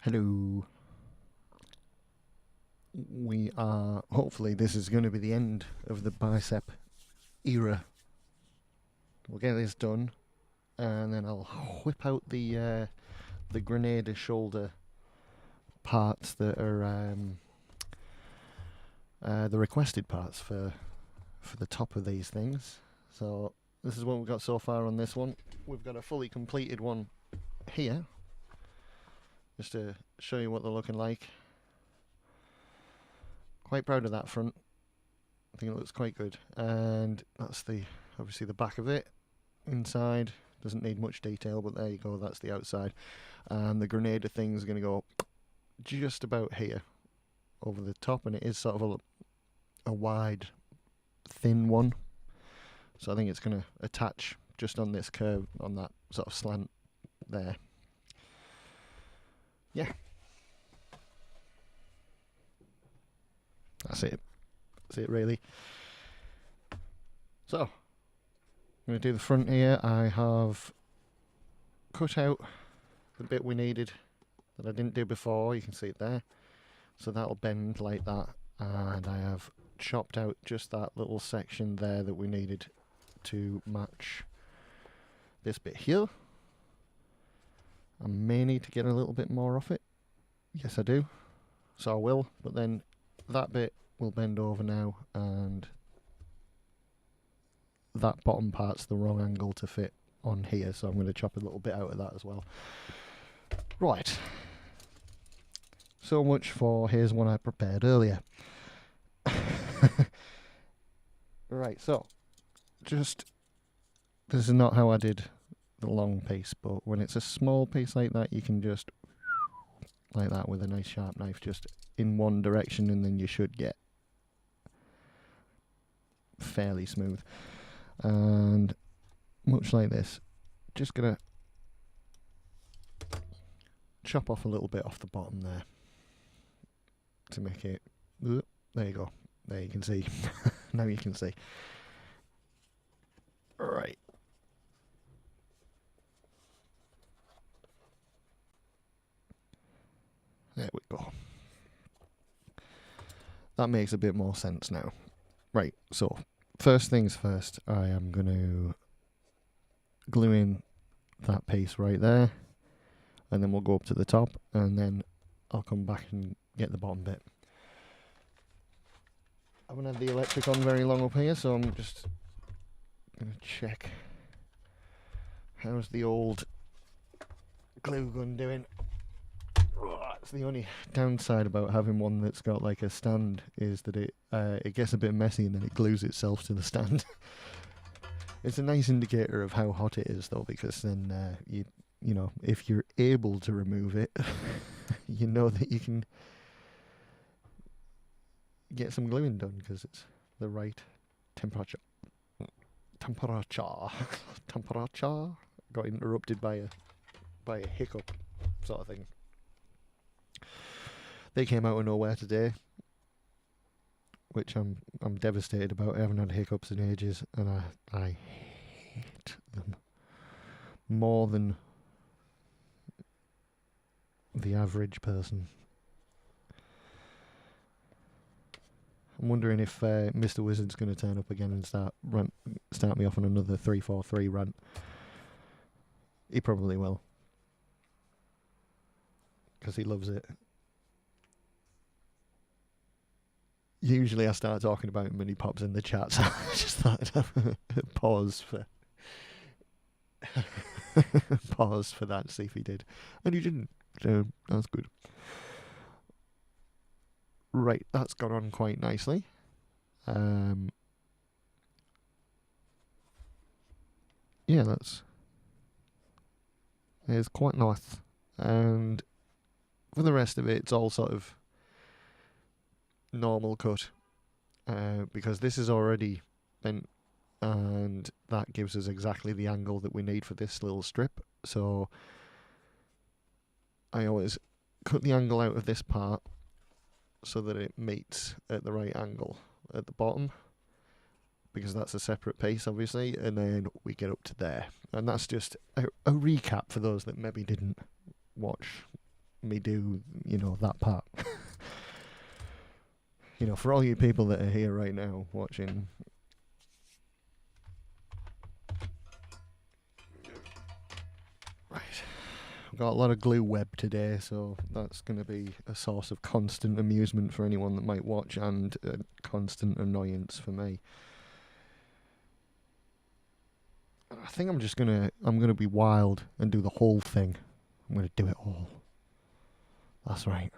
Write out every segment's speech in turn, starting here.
Hello. Hopefully this is going to be the end of the bicep era. We'll get this done, and then I'll whip out the grenade shoulder parts that are the requested parts for the top of these things. So this is what we've got so far on this one. We've got a fully completed one here, just to show you what they're looking like. Quite proud of that front. I think it looks quite good. And that's obviously the back of it. Inside doesn't need much detail, but there you go, that's the outside. And the grenade thing is going to go just about here over the top, and it is sort of a wide, thin one. So I think it's going to attach just on this curve, on that sort of slant there. Yeah. That's it. That's it, really. So, I'm going to do the front here. I have cut out the bit we needed that I didn't do before. You can see it there. So that'll bend like that. And I have chopped out just that little section there that we needed to match this bit here. I may need to get a little bit more off it. Yes, I do. So I will. But then that bit will bend over now, and that bottom part's the wrong angle to fit on here, so I'm going to chop a little bit out of that as well. Right. So much for here's one I prepared earlier. Right, so this is not how I did the long piece, but when it's a small piece like that, you can just like that with a nice sharp knife just in one direction, and then you should get fairly smooth. And much like this, just gonna chop off a little bit off the bottom there to make it, there you go, there you can see. Now you can see. Right. There we go. That makes a bit more sense now. Right, so first things first, I am going to glue in that piece right there, and then we'll go up to the top, and then I'll come back and get the bottom bit. I haven't had the electric on very long up here, so I'm just going to check how's the old glue gun doing. That's the only downside about having one that's got like a stand, is that it gets a bit messy and then it glues itself to the stand. It's a nice indicator of how hot it is though, because then you know, if you're able to remove it, you know that you can get some gluing done because it's the right temperature. Temperature. Got interrupted by a hiccup sort of thing. They came out of nowhere today, which I'm devastated about. I haven't had hiccups in ages, and I hate them more than the average person. I'm wondering if Mr. Wizard's going to turn up again and start me off on another 343 rant. He probably will, because he loves it. Usually I start talking about him and he pops in the chat, so I just thought I'd have a pause for that, see if he did. And he didn't, so that's good. Right, that's gone on quite nicely. Yeah, it's quite nice. And for the rest of it, it's all sort of normal cut, because this is already bent, and that gives us exactly the angle that we need for this little strip. So I always cut the angle out of this part so that it meets at the right angle at the bottom, because that's a separate piece obviously, and then we get up to there. And that's just a recap for those that maybe didn't watch me do, you know, that part. You know, for all you people that are here right now watching. Right. I've got a lot of glue web today, so that's going to be a source of constant amusement for anyone that might watch, and a constant annoyance for me. I think I'm gonna be wild and do the whole thing. I'm gonna do it all. That's right.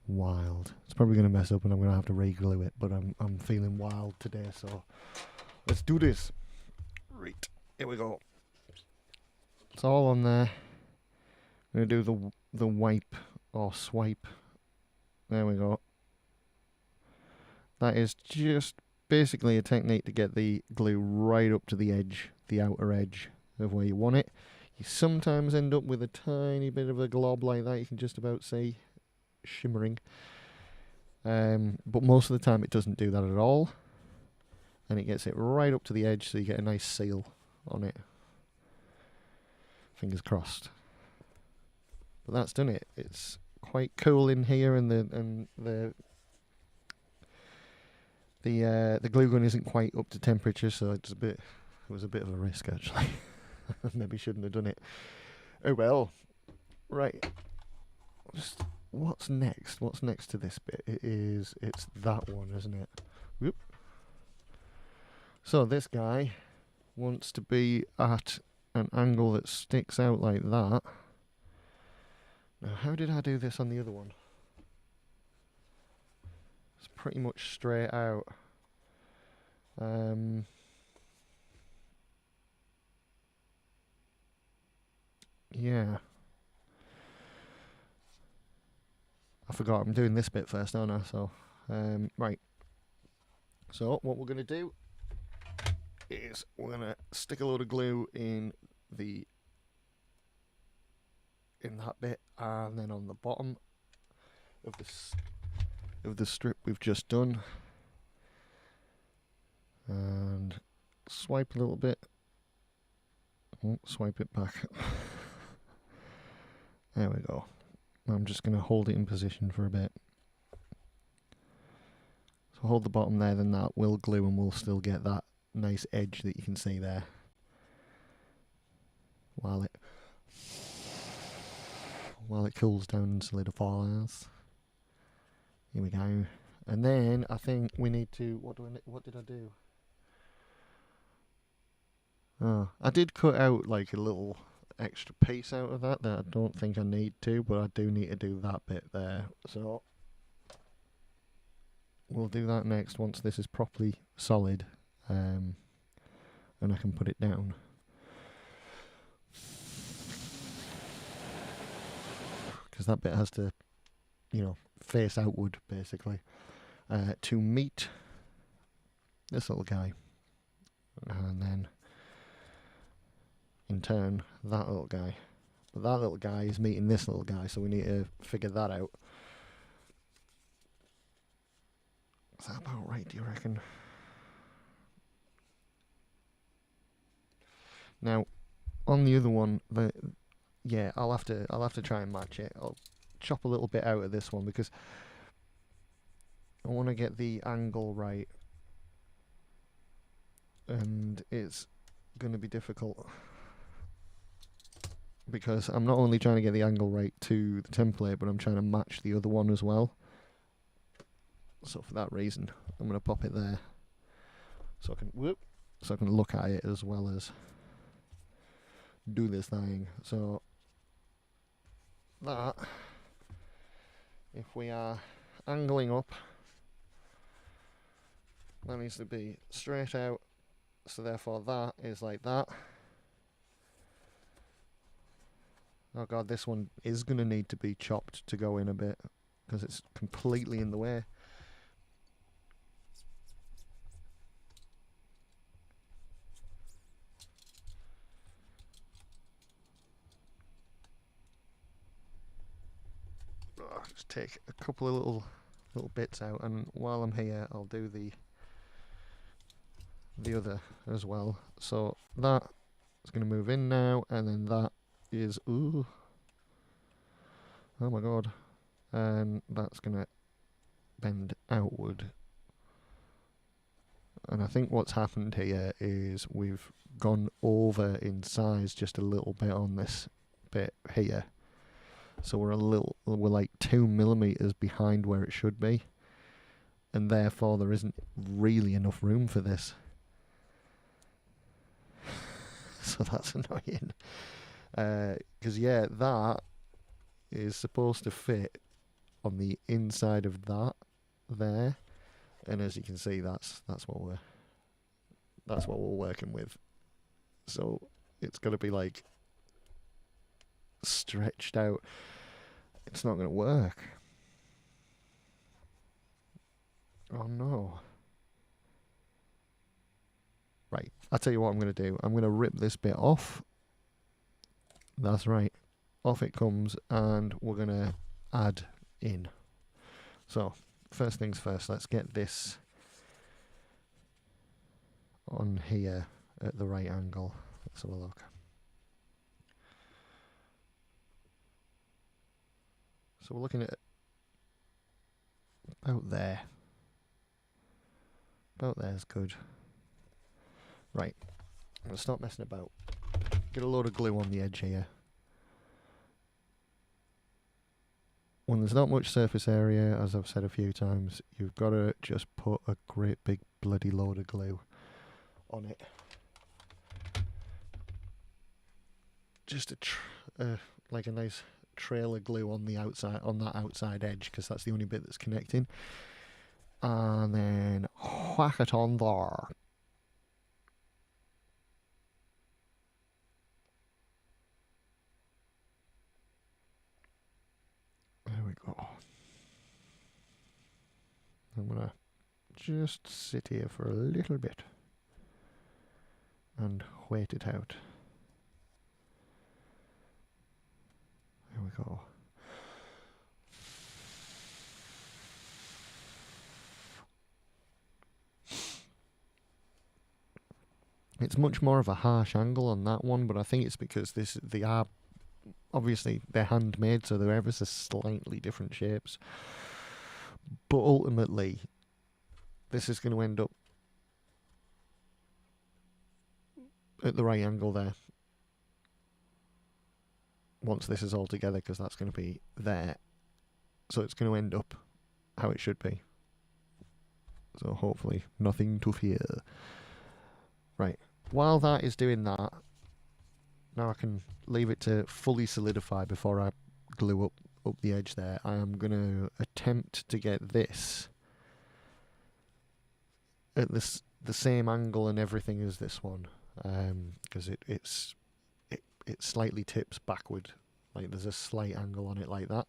Wild. It's probably gonna mess up and I'm gonna have to re-glue it, but I'm feeling wild today, so let's do this. Right. Here we go. It's all on there. I'm gonna do the wipe or swipe. There we go. That is just basically a technique to get the glue right up to the edge, the outer edge of where you want it. You sometimes end up with a tiny bit of a glob like that, you can just about see shimmering. But most of the time it doesn't do that at all. And it gets it right up to the edge, so you get a nice seal on it. Fingers crossed. But that's done it. It's quite cool in here, and the glue gun isn't quite up to temperature, so it was a bit of a risk actually. Maybe shouldn't have done it. Oh well. Right. What's next? What's next to this bit? It's that one, isn't it? Whoop. So this guy wants to be at an angle that sticks out like that. Now, how did I do this on the other one? It's pretty much straight out. Yeah. I forgot I'm doing this bit first, aren't I? So, right. So, what we're going to do is we're going to stick a load of glue in that bit, and then on the bottom of the strip we've just done, and swipe a little bit. Oh, swipe it back. There we go. I'm just going to hold it in position for a bit. So hold the bottom there, then that will glue and we'll still get that nice edge that you can see there. While it cools down and solidifies. Here we go. And then I think we need to, what did I do? Oh, I did cut out like a little extra piece out of that I don't think I need to, but I do need to do that bit there. So we'll do that next once this is properly solid, and I can put it down. Because that bit has to, you know, face outward basically, to meet this little guy, and then in turn that little guy. But that little guy is meeting this little guy, so we need to figure that out. Is that about right, do you reckon? Now, on the other one, yeah, I'll have to try and match it. I'll chop a little bit out of this one because I want to get the angle right, and it's going to be difficult because I'm not only trying to get the angle right to the template, but I'm trying to match the other one as well. So for that reason, I'm going to pop it there so I can look at it as well as do this thing. So that, if we are angling up, that needs to be straight out, so therefore that is like that. Oh god, this one is going to need to be chopped to go in a bit because it's completely in the way. Just take a couple of little bits out, and while I'm here I'll do the other as well. So that is going to move in now, and then that is Oh my god. And that's going to bend outward. And I think what's happened here is we've gone over in size just a little bit on this bit here. So we're like 2 millimeters behind where it should be. And therefore there isn't really enough room for this. So that's annoying. Because yeah, that is supposed to fit on the inside of that there. And as you can see, that's what we're working with. So it's got to be like stretched out. It's not going to work. Oh no. Right, I'll tell you what I'm going to do. I'm going to rip this bit off. That's right. Off it comes, and we're going to add in. So, first things first, let's get this on here at the right angle. Let's have a look. So we're looking at about there. About there's good. Right, I'm going to stop messing about. Get a load of glue on the edge here. When there's not much surface area, as I've said a few times, you've got to just put a great big bloody load of glue on it. Just like a nice trail of glue on the outside, on that outside edge, because that's the only bit that's connecting. And then whack it on there. There we go. I'm gonna just sit here for a little bit and wait it out. There we go. It's much more of a harsh angle on that one, but I think it's because they are obviously they're handmade, so they're ever so slightly different shapes. But ultimately, this is going to end up at the right angle there. Once this is all together, because that's going to be there. So it's going to end up how it should be. So hopefully nothing to fear. Right, while that is doing that, now I can leave it to fully solidify before I glue up the edge there. I am going to attempt to get this at the same angle and everything as this one, because it slightly tips backward, like there's a slight angle on it like that.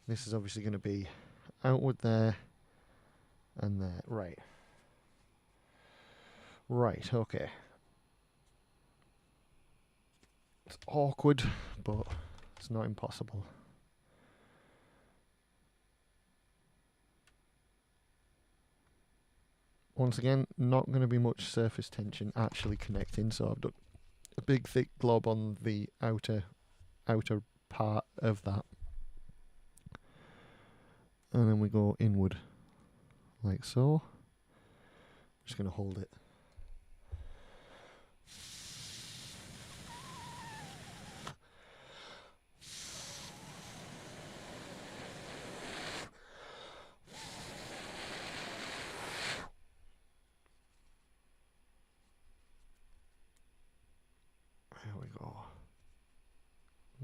This is obviously going to be outward there and there. Right, okay. It's awkward, but it's not impossible. Once again, not going to be much surface tension actually connecting, so I've done a big thick glob on the outer part of that. And then we go inward, like so. I'm just going to hold it. There we go.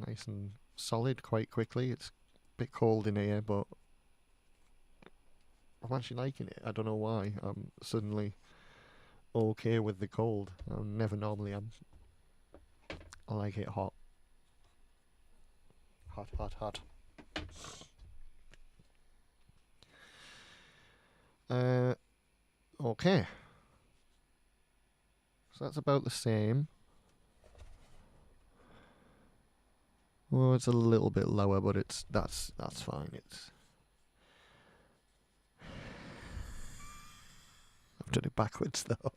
Nice and solid quite quickly. It's a bit cold in here, but I'm actually liking it. I don't know why. I'm suddenly okay with the cold. I never normally am. I like it hot. Hot, hot, hot. Okay. So that's about the same. Well, it's a little bit lower, but that's fine. I've done it backwards though.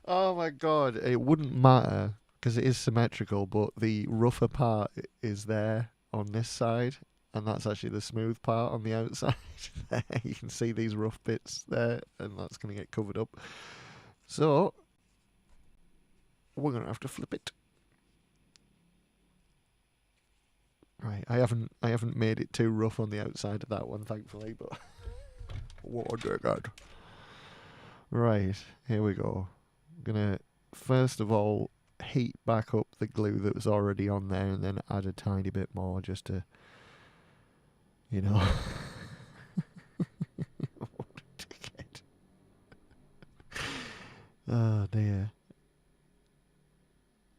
Oh my god, it wouldn't matter because it is symmetrical, but the rougher part is there on this side, and that's actually the smooth part on the outside. There, you can see these rough bits there, and that's going to get covered up. So we're going to have to flip it. Right, I haven't made it too rough on the outside of that one, thankfully, but what a god. Right, here we go. I'm gonna first of all heat back up the glue that was already on there, and then add a tiny bit more just to, you know. What a dickhead. Oh dear.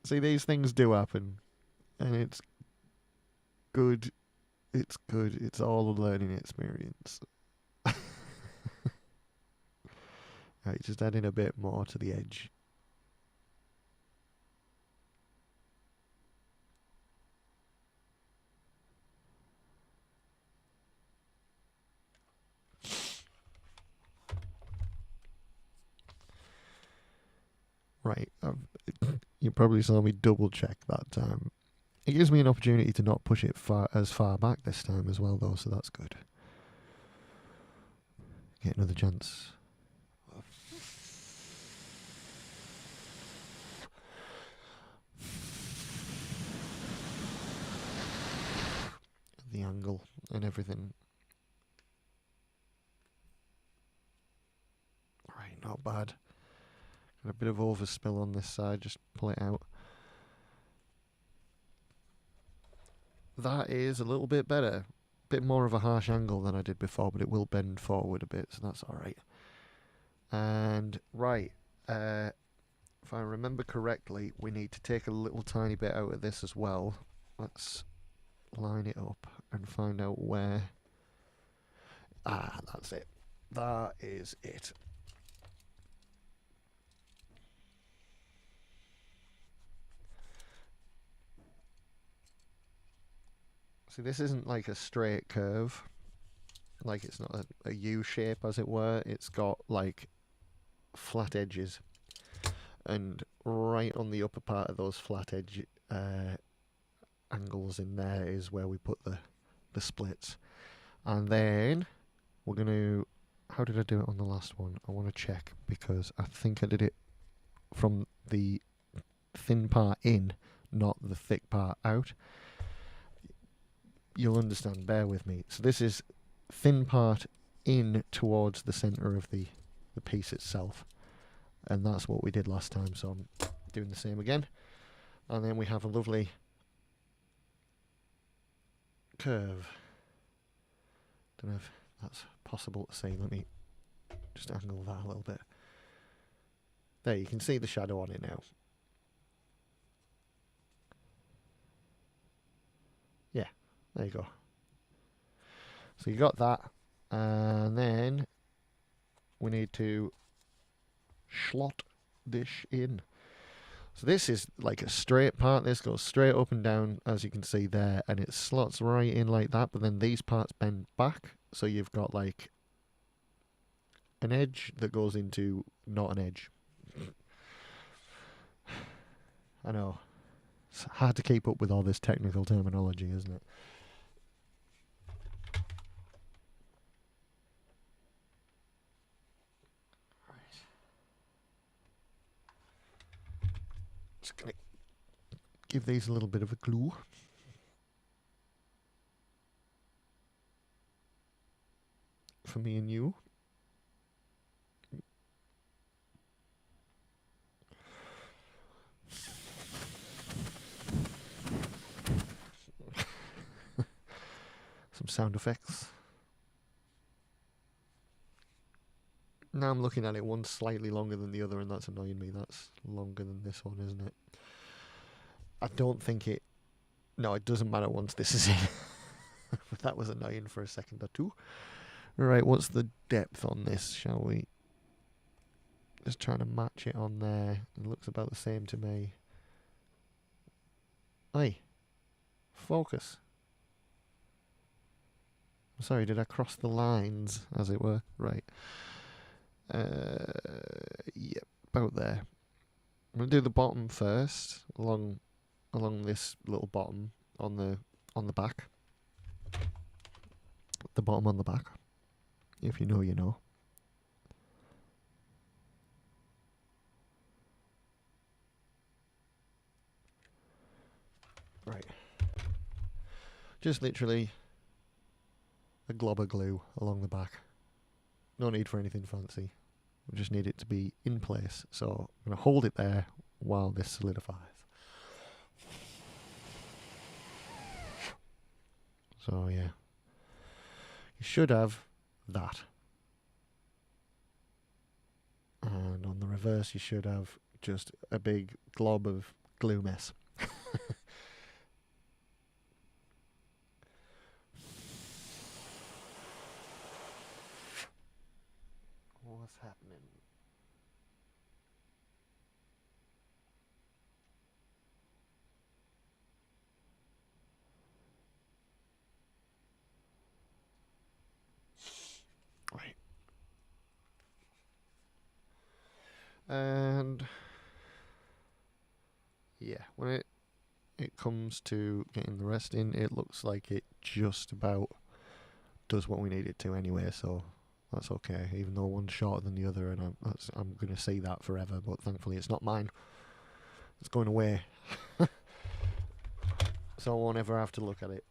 See, these things do happen, and it's good. It's good. It's all a learning experience. Right, just adding a bit more to the edge. Right, you probably saw me double check that time. It gives me an opportunity to not push it as far back this time as well, though, so that's good. Get another chance. The angle and everything. Right, not bad. Got a bit of overspill on this side, just pull it out. That is a little bit better. Bit more of a harsh angle than I did before, but it will bend forward a bit, so that's alright. And, right, if I remember correctly, we need to take a little tiny bit out of this as well. Let's line it up and find out where. Ah, that's it. That is it. See, this isn't like a straight curve. Like, it's not a U shape, as it were. It's got, like, flat edges. And right on the upper part of those flat edge angles in there is where we put the splits. And then we're going to... How did I do it on the last one? I want to check, because I think I did it from the thin part in, not the thick part out. You'll understand, bear with me. So this is thin part in towards the centre of the piece itself. And that's what we did last time, so I'm doing the same again. And then we have a lovely curve. Don't know if that's possible to see. Let me just angle that a little bit. There, you can see the shadow on it now. Yeah, there you go. So you got that, and then we need to slot this in. So this is like a straight part. This goes straight up and down, as you can see there, and it slots right in like that, but then these parts bend back, so you've got like an edge that goes into not an edge. I know. It's hard to keep up with all this technical terminology, isn't it? Just gonna give these a little bit of a glue. For me and you. Some sound effects. Now I'm looking at it, one's slightly longer than the other, and that's annoying me. That's longer than this one, isn't it? I don't think it... No, it doesn't matter once this is in. But that was annoying for a second or two. Right, what's the depth on this, shall we? Just trying to match it on there. It looks about the same to me. Aye. Focus. Sorry, did I cross the lines, as it were? Right. Yep, about there. I'm gonna do the bottom first, along this little bottom on the back. The bottom on the back. If you know, you know. Right. Just literally a glob of glue along the back. No need for anything fancy. We just need it to be in place. So I'm going to hold it there while this solidifies. So yeah. You should have that. And on the reverse you should have just a big glob of glue mess. What's happening? Right. And yeah, when it comes to getting the rest in, it looks like it just about does what we need it to anyway, so that's okay, even though one's shorter than the other, and I'm going to see that forever, but thankfully it's not mine. It's going away. So I won't ever have to look at it.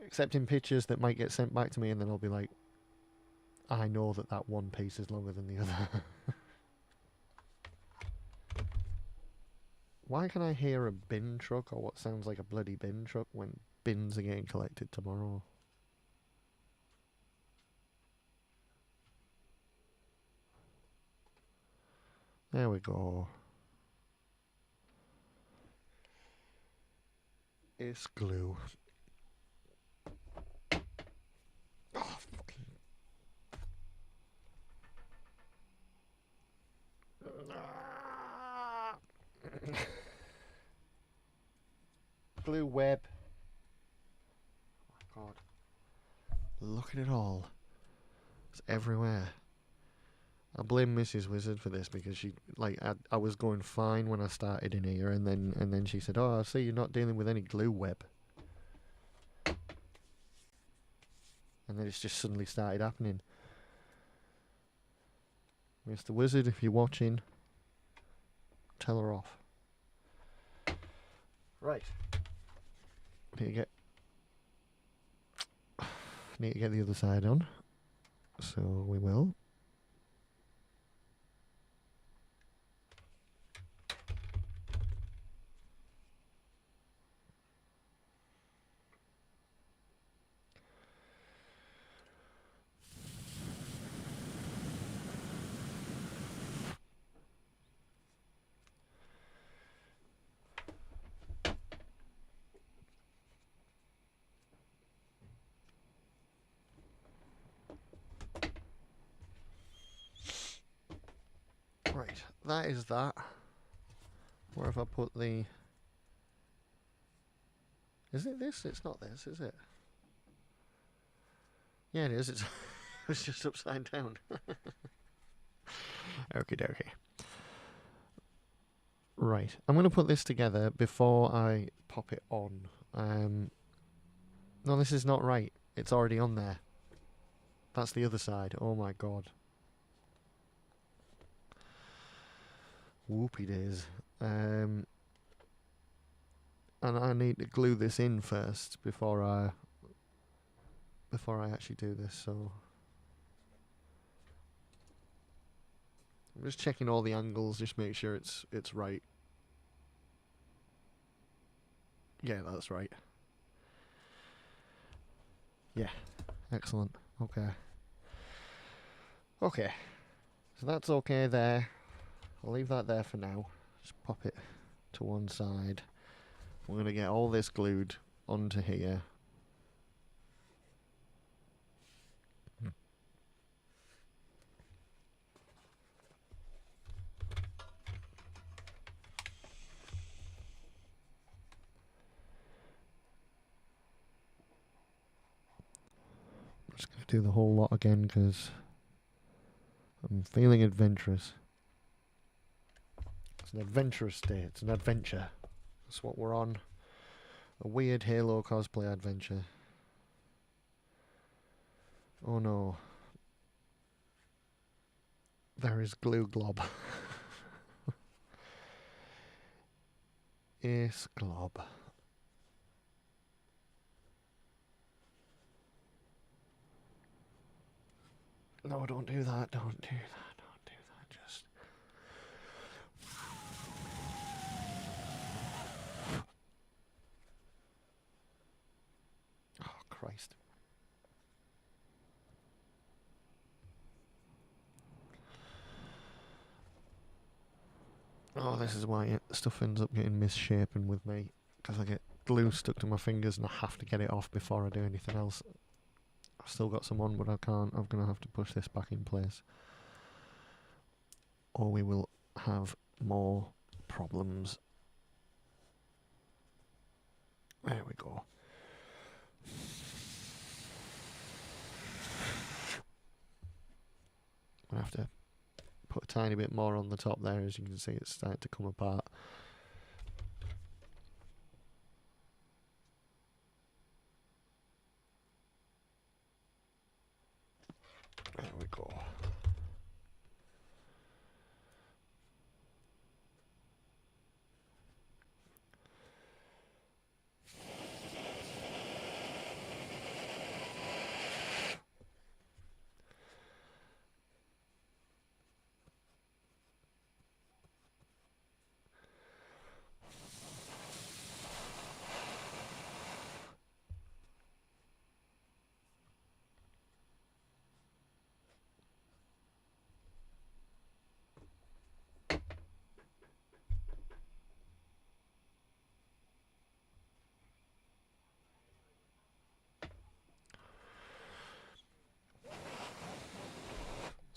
Except in pictures that might get sent back to me, and then I'll be like, I know that one piece is longer than the other. Why can I hear a bin truck, or what sounds like a bloody bin truck, when bins are getting collected tomorrow? There we go. It's glue. Oh, fucking. Glue web. Oh my god. Look at it all. It's everywhere. I blame Mrs. Wizard for this because she, like, I was going fine when I started in here, and then she said, "Oh, I see you're not dealing with any glue web," and then it's just suddenly started happening. Mr. Wizard, if you're watching, tell her off. Right. Need to get the other side on, so we will. Right, that is that. Where have I put the... Is it this? It's not this, is it? Yeah, it is. It's just upside down. Okie dokie. Right, I'm going to put this together before I pop it on. No, this is not right. It's already on there. That's the other side. Oh my god. Whoopie days. And I need to glue this in first before I actually do this, so I'm just checking all the angles, just make sure it's right. Yeah, that's right. Yeah, excellent. Okay. Okay, so that's okay there. I'll leave that there for now. Just pop it to one side. We're going to get all this glued onto here. I'm just going to do the whole lot again because I'm feeling adventurous. It's an adventurous day. It's an adventure. That's what we're on. A weird Halo cosplay adventure. Oh no. There is Glue Glob. Ace Glob. No, don't do that. Don't do that. Don't do that. Just. Oh, Christ. Oh, this is why stuff ends up getting misshapen with me. Because I get glue stuck to my fingers and I have to get it off before I do anything else. I've still got some on, but I can't. I'm going to have to push this back in place. Or we will have more problems. There we go. I'm going to have to put a tiny bit more on the top there. As you can see, it's starting to come apart. There we go.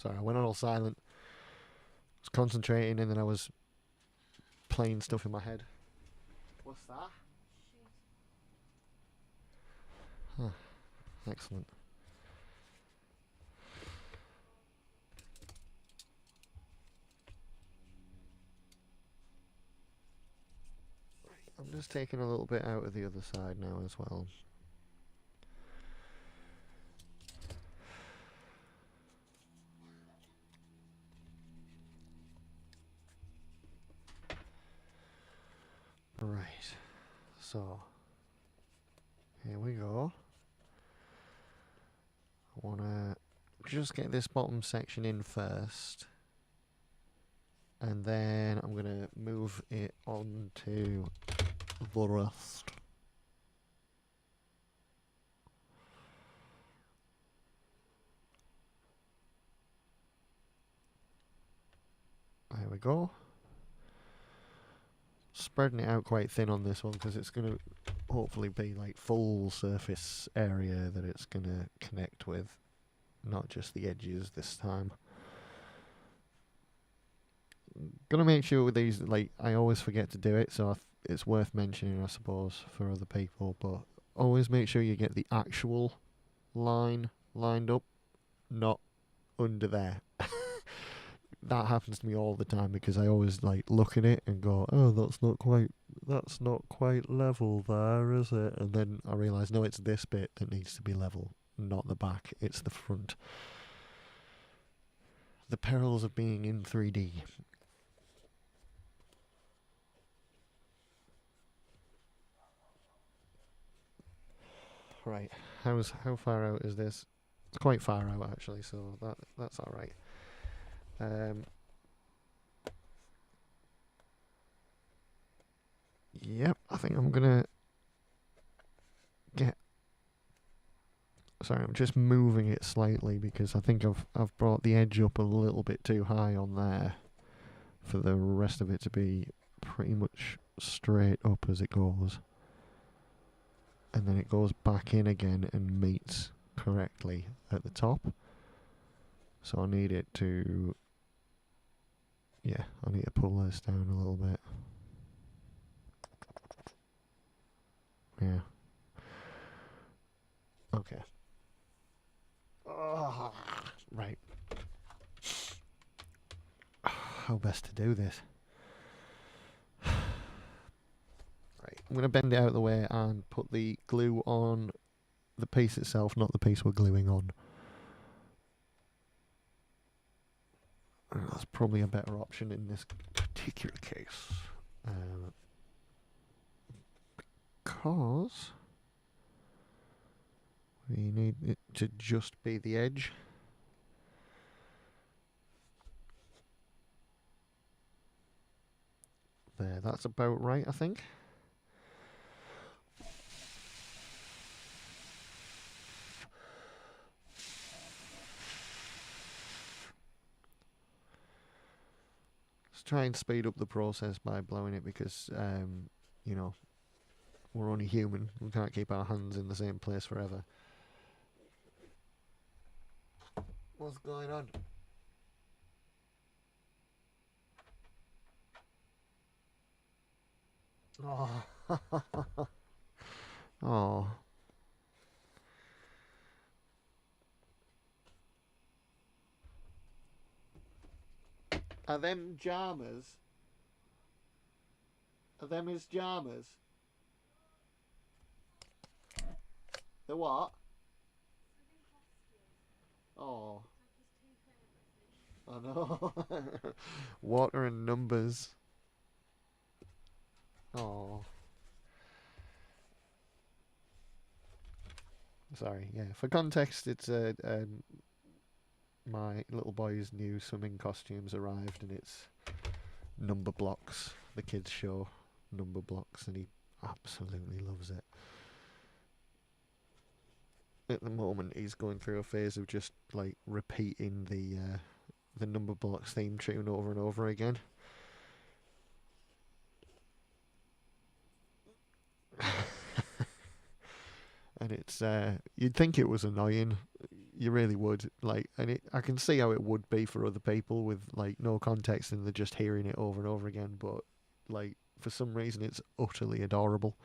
Sorry, I went all silent. I was concentrating and then I was playing stuff in my head. What's that? Huh. Excellent. I'm just taking a little bit out of the other side now as well. Right, so here we go. I want to just get this bottom section in first, and then I'm going to move it on to the rest. There we go. Spreading it out quite thin on this one because it's going to hopefully be like full surface area that it's going to connect with, not just the edges this time. Gonna make sure with these, like, I always forget to do it, so it's worth mentioning, I suppose, for other people, but always make sure you get the actual line lined up, not under there. That happens to me all the time because I always like look at it and go, oh, that's not quite level there, is it? And then I realise, no, it's this bit that needs to be level, not the back, it's the front. The perils of being in 3D. Right, how far out is this? It's quite far out actually, so that's all right. Yep, I think I'm gonna get. Sorry, I'm just moving it slightly because I think I've brought the edge up a little bit too high on there for the rest of it to be pretty much straight up as it goes. And then it goes back in again and meets correctly at the top. So I need it to, yeah, I need to pull this down a little bit. Yeah. Okay. Oh, right. How best to do this? I'm going to bend it out of the way and put the glue on the piece itself, not the piece we're gluing on. That's probably a better option in this particular case. Because we need it to just be the edge. There, that's about right, I think. Let's try and speed up the process by blowing it because, you know, we're only human. We can't keep our hands in the same place forever. What's going on? Oh. Oh. Are them jammers? Are them his jammers? The what? Oh. I know. Water and numbers. Oh. Sorry, yeah. For context, it's my little boy's new swimming costumes arrived, and it's number blocks. The kids show number blocks, and he absolutely loves it. At the moment, he's going through a phase of just like repeating the number blocks theme tune over and over again. And it's you'd think it was annoying, you really would, like, and I can see how it would be for other people with like no context and they're just hearing it over and over again, but like for some reason it's utterly adorable.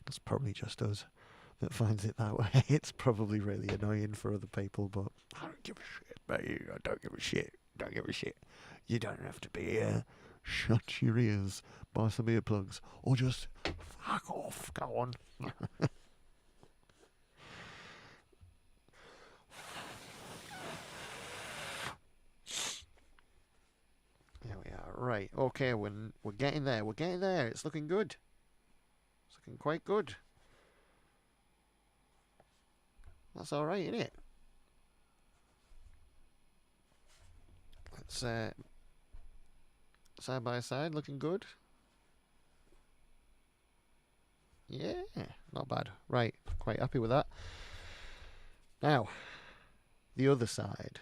It's probably just us that finds it that way. It's probably really annoying for other people, but I don't give a shit, mate. I don't give a shit. Don't give a shit. You don't have to be here. Shut your ears, buy some earplugs, or just fuck off. Go on. There we are. Right. Okay. We're getting there. We're getting there. It's looking good. It's looking quite good. That's all right, isn't it? Let's side by side, looking good. Yeah, not bad. Right, quite happy with that. Now, the other side.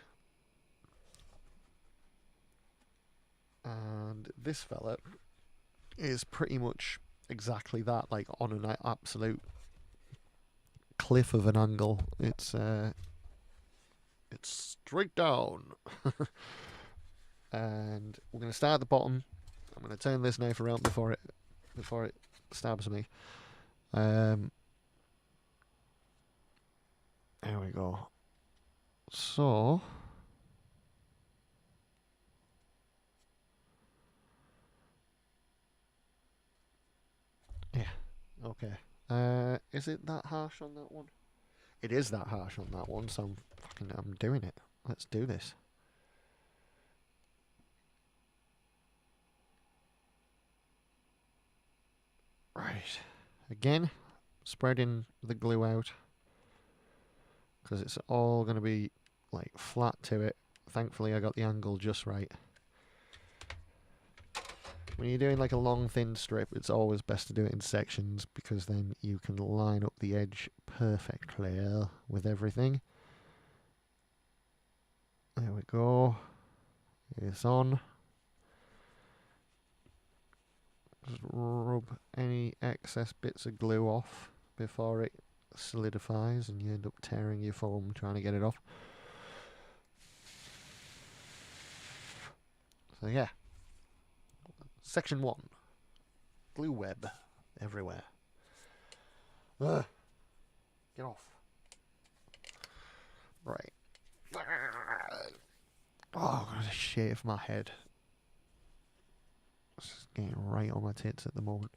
And this fella is pretty much exactly that, like on an absolute cliff of an angle. It's straight down. And we're going to start at the bottom. I'm going to turn this knife around before it stabs me. There we go. So yeah, okay. Is it that harsh on that one? It is that harsh on that one, so I'm doing it. Let's do this. Right. Again, spreading the glue out because it's all going to be like flat to it. Thankfully, I got the angle just right. When you're doing like a long thin strip, it's always best to do it in sections because then you can line up the edge perfectly with everything. There we go. It's on. Just rub any excess bits of glue off before it solidifies and you end up tearing your foam trying to get it off. So yeah. Section 1. Glue web everywhere. Ugh. Get off. Right. Oh, I've got to shave my head. It's getting right on my tits at the moment.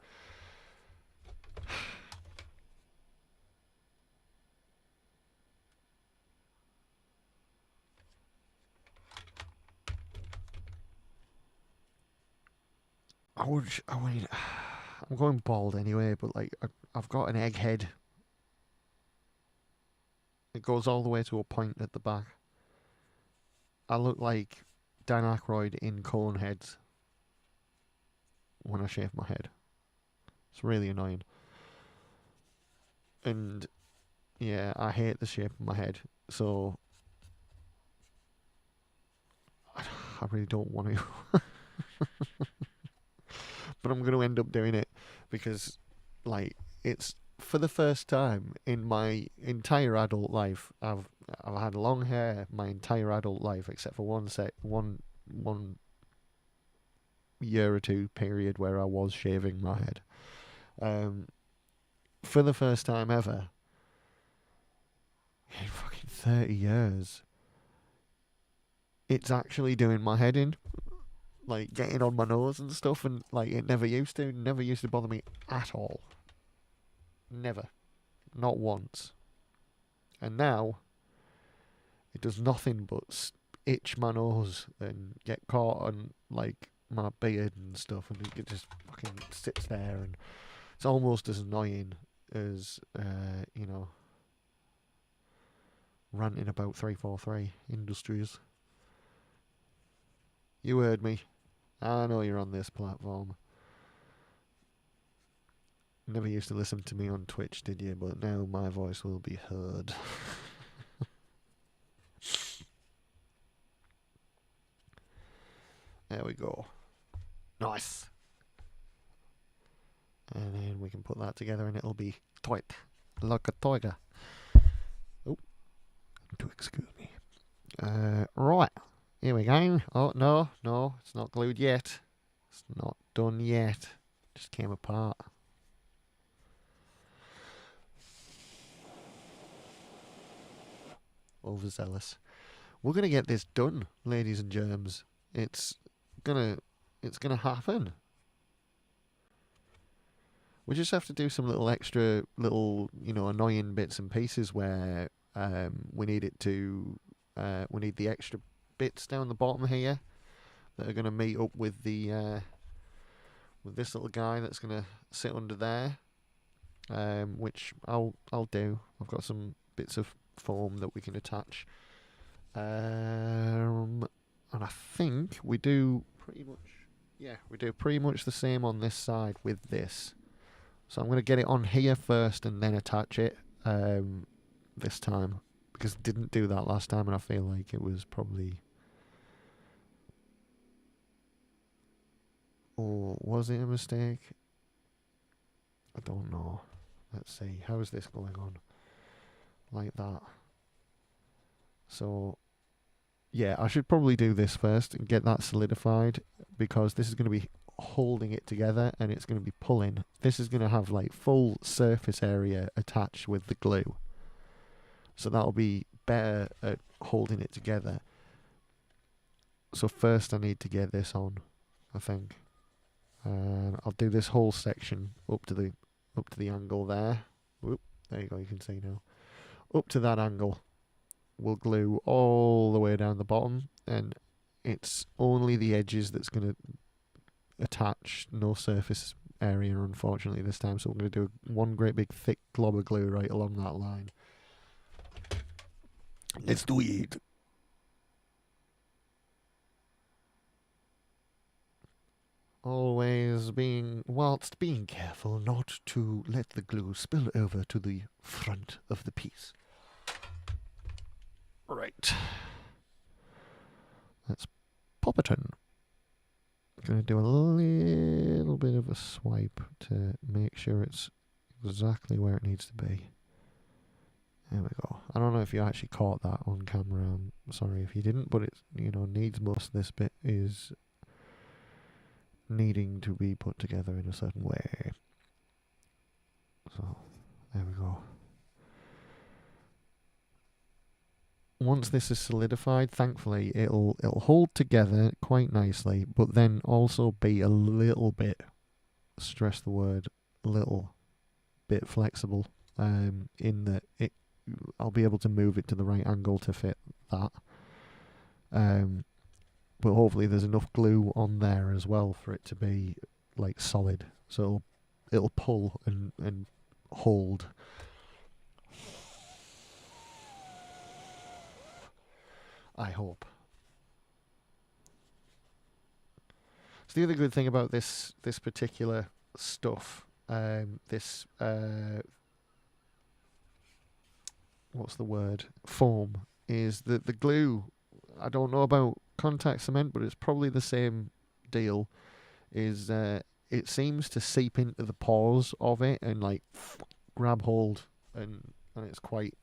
I mean, I'm going bald anyway, but like, I've got an egg head. It goes all the way to a point at the back. I look like Dan Aykroyd in Coneheads when I shave my head. It's really annoying. And yeah, I hate the shape of my head, so I really don't want to. But I'm going to end up doing it because, like, it's for the first time in my entire adult life. I've had long hair my entire adult life, except for one year or two period where I was shaving my head. For the first time ever in fucking 30 years, it's actually doing my head in. Like, getting on my nose and stuff, and like, it never used to bother me at all. Never. Not once. And now, it does nothing but itch my nose and get caught on, like, my beard and stuff, and it just fucking sits there, and it's almost as annoying as, ranting about 343 Industries. You heard me. I know you're on this platform. Never used to listen to me on Twitch, did you? But now my voice will be heard. There we go. Nice. And then we can put that together and it'll be tight. Like a tiger. Oh, do excuse me. Right. Here we go. Oh, no, it's not glued yet. It's not done yet. Just came apart. Overzealous. We're gonna get this done, ladies and germs. It's gonna happen. We just have to do some little extra annoying bits and pieces where we need the extra bits down the bottom here that are going to meet up with the with this little guy that's going to sit under there, which I'll do. I've got some bits of foam that we can attach, and I think we do pretty much the same on this side with this. So I'm going to get it on here first and then attach it this time, because I didn't do that last time and I feel like it was probably... Or was it a mistake? I don't know. Let's see. How is this going on? Like that. So, yeah, I should probably do this first and get that solidified, because this is going to be holding it together and it's going to be pulling. This is going to have like full surface area attached with the glue, so that'll be better at holding it together. So first I need to get this on, I think, and I'll do this whole section up to the angle there. Whoop, there you go, you can see now. Up to that angle we'll glue all the way down the bottom, and it's only the edges that's going to attach, no surface area unfortunately this time, so we're going to do one great big thick glob of glue right along that line. Let's do it. Whilst being careful not to let the glue spill over to the front of the piece. Right. Let's pop it in. Going to do a little bit of a swipe to make sure it's exactly where it needs to be. There we go. I don't know if you actually caught that on camera. I'm sorry if you didn't, but it's, needs must. This bit is needing to be put together in a certain way. So, there we go. once this is solidified, thankfully it'll hold together quite nicely, but then also be a little bit, stress the word, little bit flexible, in that I'll be able to move it to the right angle to fit that. But hopefully there's enough glue on there as well for it to be like solid, so it'll pull and hold. I hope. So the other good thing about this particular stuff, this what's the word? Foam, is that the glue, I don't know about contact cement, but it's probably the same deal, is it seems to seep into the pores of it and like grab hold, and it's quite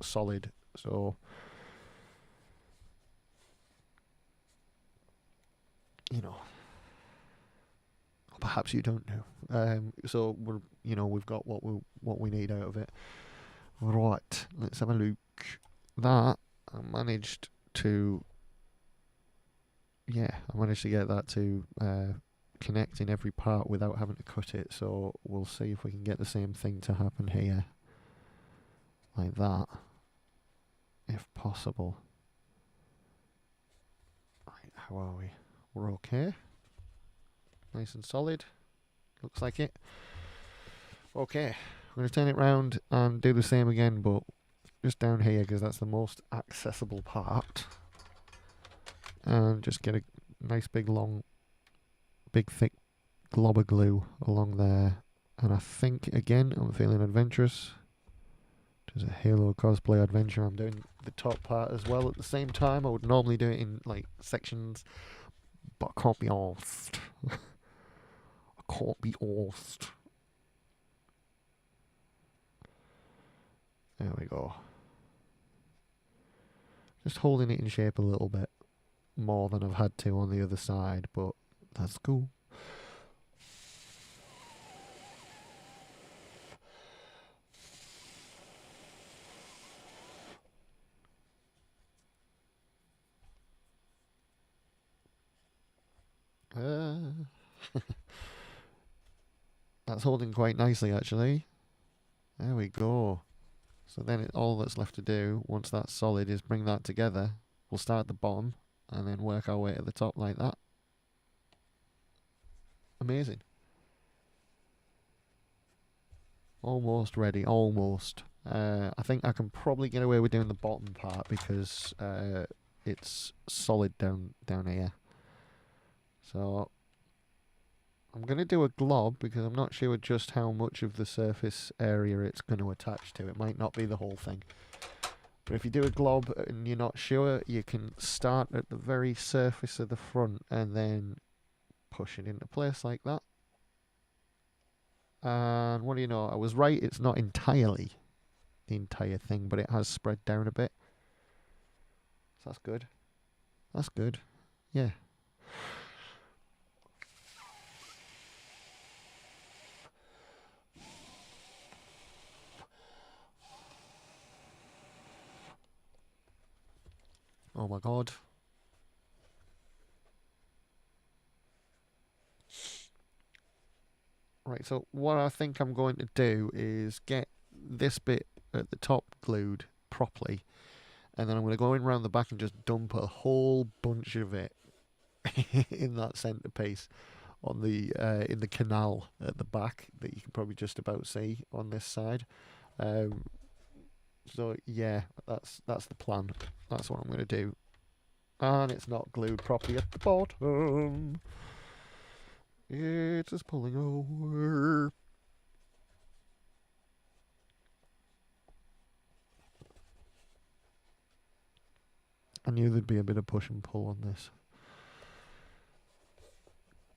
solid. So you know, perhaps you don't know. So we've got what we need out of it. Right, let's have a look. That I managed to get that to connect in every part without having to cut it. So we'll see if we can get the same thing to happen here, like that, if possible. Right, how are we? We're okay. Nice and solid. Looks like it. Okay, I'm going to turn it round and do the same again, but just down here because that's the most accessible part. And just get a nice big thick glob of glue along there. And I think, again, I'm feeling adventurous. There's a Halo cosplay adventure. I'm doing the top part as well at the same time. I would normally do it in like sections, but I can't be arsed. I can't be arsed. There we go. Just holding it in shape a little bit more than I've had to on the other side, but that's cool. That's holding quite nicely, actually. There we go. So then all that's left to do, once that's solid, is bring that together. We'll start at the bottom and then work our way to the top like that. Amazing. Almost ready, almost. I think I can probably get away with doing the bottom part because it's solid down here. So I'm going to do a glob because I'm not sure just how much of the surface area it's going to attach to. It might not be the whole thing. But if you do a glob and you're not sure, you can start at the very surface of the front and then push it into place like that. And what do you know? I was right, it's not entirely the entire thing, but it has spread down a bit. So that's good. That's good. Yeah. Oh my god. Right, so what I think I'm going to do is get this bit at the top glued properly, and then I'm going to go in around the back and just dump a whole bunch of it in that centerpiece on the in the canal at the back that you can probably just about see on this side. So yeah, that's the plan. That's what I'm going to do. And it's not glued properly at the bottom. It's just pulling over. I knew there'd be a bit of push and pull on this.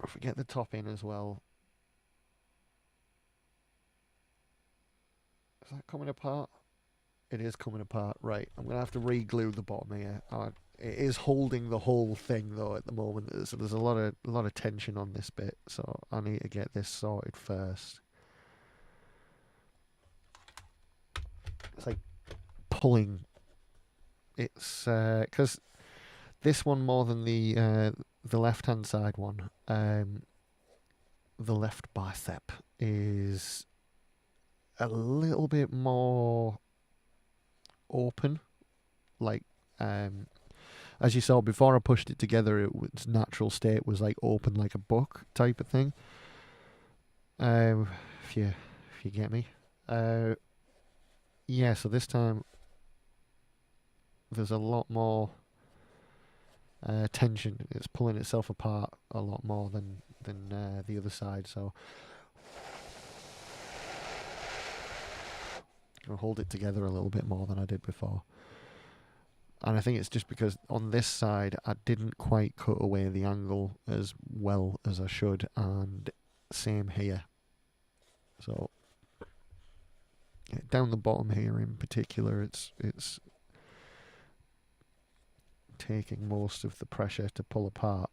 If we get the top in as well. Is that coming apart? It is coming apart. Right, I'm going to have to re-glue the bottom here. It is holding the whole thing though at the moment, so there's a lot of tension on this bit. So I need to get this sorted first. It's like pulling It's because this one more than the left hand side one, the left bicep is a little bit more open. Like as you saw before I pushed it together, its natural state was like open like a book type of thing. If you get me. Yeah, so this time there's a lot more tension. It's pulling itself apart a lot more than the other side. So I'll hold it together a little bit more than I did before. And I think it's just because on this side I didn't quite cut away the angle as well as I should, and same here. So down the bottom here in particular, it's taking most of the pressure to pull apart.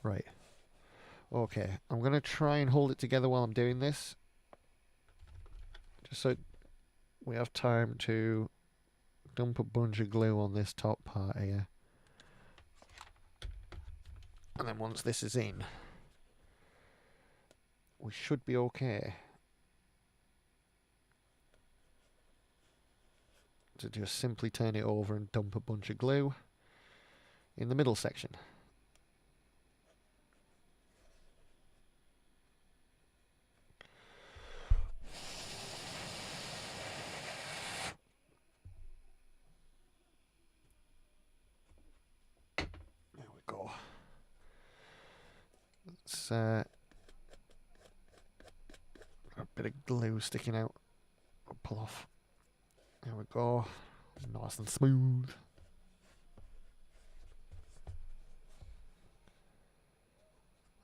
Right. Okay, I'm going to try and hold it together while I'm doing this, just so we have time to dump a bunch of glue on this top part here. And then once this is in, we should be okay to just simply turn it over and dump a bunch of glue in the middle section. There we go. It's a bit of glue sticking out. I'll pull off. There we go. Nice and smooth.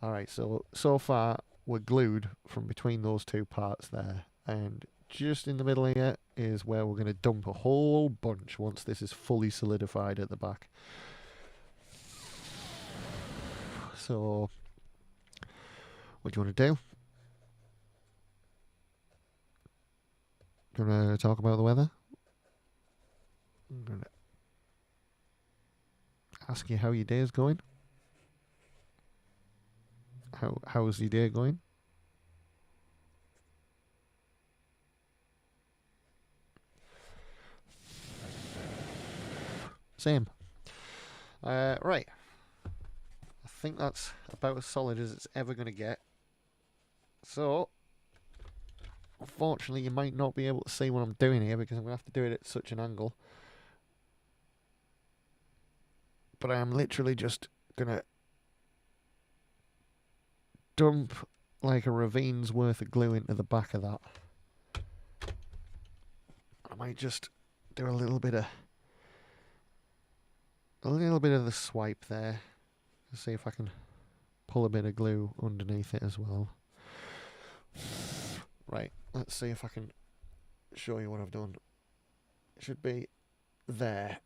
Alright, so far we're glued from between those two parts there, and just in the middle here is where we're going to dump a whole bunch once this is fully solidified at the back. So what do you want to do? Do you want to talk about the weather? I'm going to ask you how your day is going. How's your day going? Same. Right. I think that's about as solid as it's ever going to get. So, unfortunately, you might not be able to see what I'm doing here because I'm going to have to do it at such an angle. But I am literally just going to dump like a ravine's worth of glue into the back of that. I might just do a little bit of the swipe there to see if I can pull a bit of glue underneath it as well. Right, let's see if I can show you what I've done. It should be there.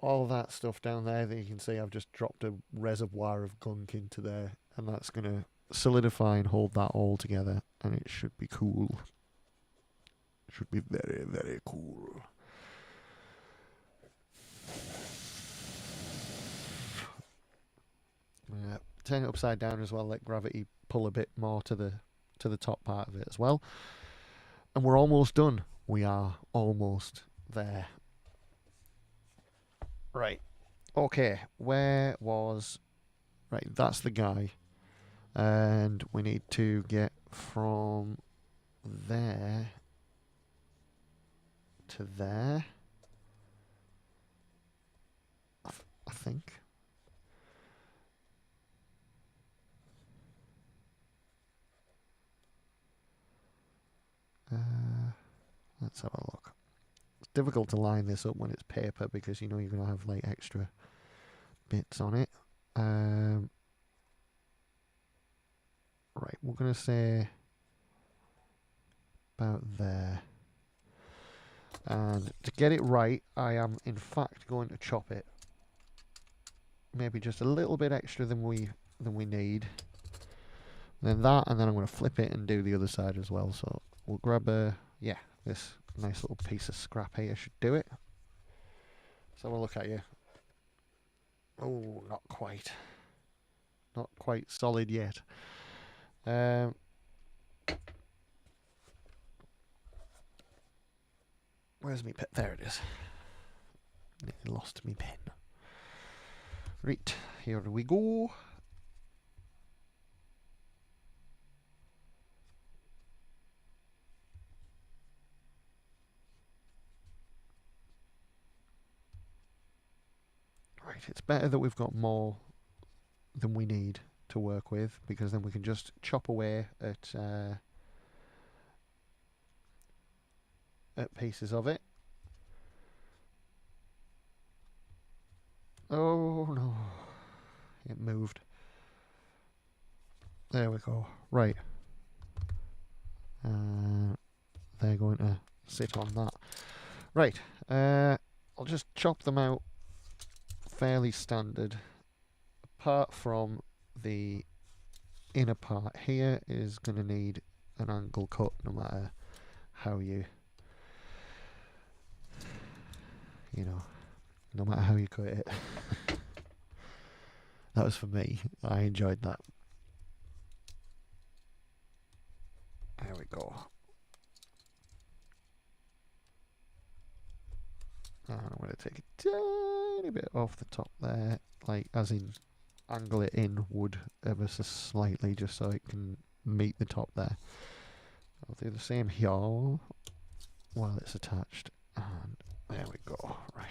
All that stuff down there that you can see, I've just dropped a reservoir of gunk into there, and that's going to solidify and hold that all together, and it should be cool. It should be very, very cool. Turn it upside down as well, let gravity pull a bit more to the top part of it as well. And we're almost done. We are almost there. Right. Okay, where was... Right, that's the guy. And we need to get from there to there. I think. Let's have a look. It's difficult to line this up when it's paper because you know you're going to have like extra bits on it. Right, we're going to say about there. And to get it right, I am in fact going to chop it. Maybe just a little bit extra than we need. Then that, and then I'm going to flip it and do the other side as well. So we'll grab this Nice little piece of scrap here should do it. Let's have a look at you. Oh, not quite. Not quite solid yet. Where's me pen? There it is. I lost me pen. Right, here we go. Right, it's better that we've got more than we need to work with, because then we can just chop away at pieces of it. Oh no, it moved. There we go. Right. They're going to sit on that. Right. I'll just chop them out fairly standard. Apart from the inner part here is going to need an angle cut no matter how you know, no matter how you cut it. That was for me. I enjoyed that. There we go. And I'm going to take a tiny bit off the top there, like as in angle it inward ever so slightly just so it can meet the top there. I'll do the same here while it's attached, and there we go. Right.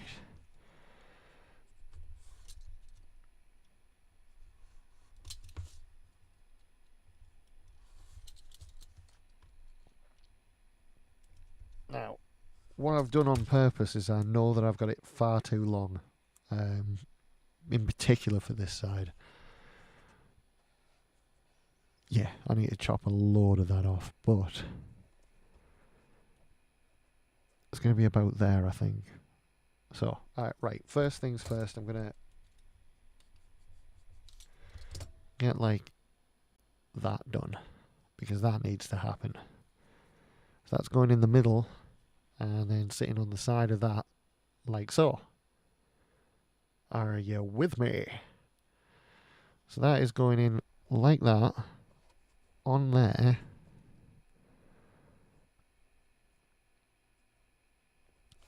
Now, what I've done on purpose is I know that I've got it far too long, in particular for this side. Yeah, I need to chop a load of that off, but it's going to be about there, I think. So, right, first things first, I'm going to get like that done, because that needs to happen. So that's going in the middle, and then sitting on the side of that, like so. Are you with me? So that is going in like that, on there.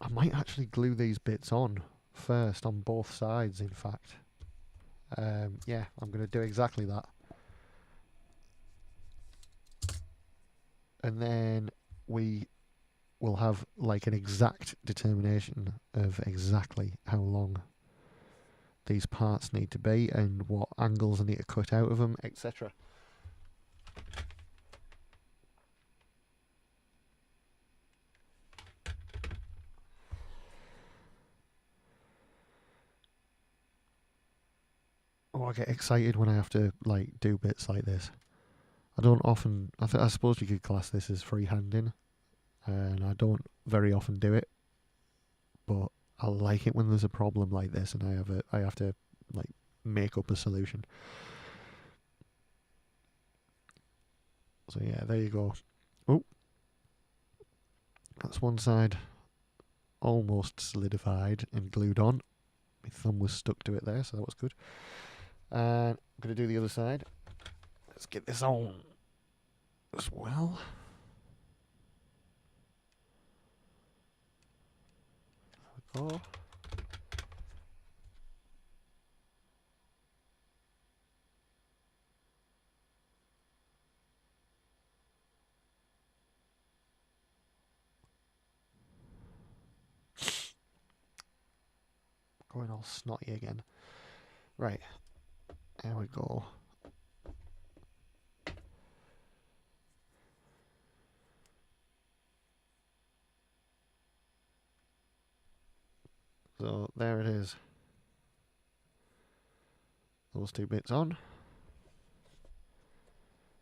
I might actually glue these bits on first, on both sides, in fact. Yeah, I'm going to do exactly that. And then we will have like an exact determination of exactly how long these parts need to be and what angles I need to cut out of them, etc. Oh, I get excited when I have to like do bits like this. I don't often. I suppose you could class this as freehanding, and I don't very often do it. But I like it when there's a problem like this, and I have to like make up a solution. So yeah, there you go. Oh, that's one side almost solidified and glued on. My thumb was stuck to it there, so that was good. And I'm going to do the other side. Let's get this on as well. There we go. Going all snotty again. Right. There we go. So there it is. Those two bits on.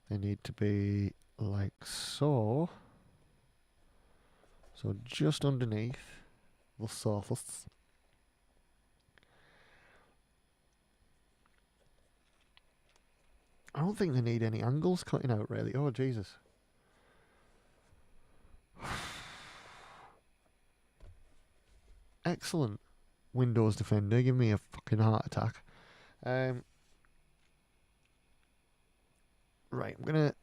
They need to be like so. So just underneath the surface. I don't think they need any angles cutting out really. Oh Jesus. excellent Windows Defender. Give me a fucking heart attack. Right, I'm gonna...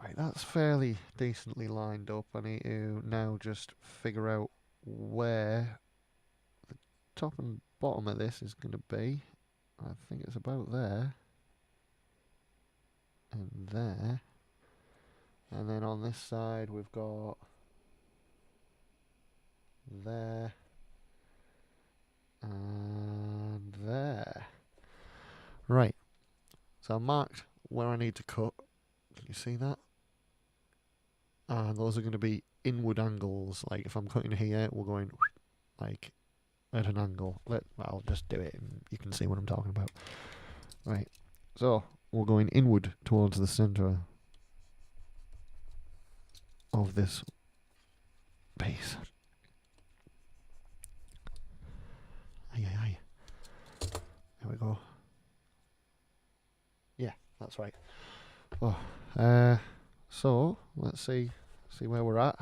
Right, that's fairly decently lined up. I need to now just figure out where the top and bottom of this is going to be. I think it's about there. And there. And then on this side we've got there and there. Right, so I marked where I need to cut. Can you see that? And those are going to be inward angles. Like if I'm cutting here, we're going like at an angle. I'll just do it and you can see what I'm talking about. Right, so we're going inward towards the centre of this piece. Aye, aye, aye. There we go. Yeah, that's right. Oh, so let's see where we're at.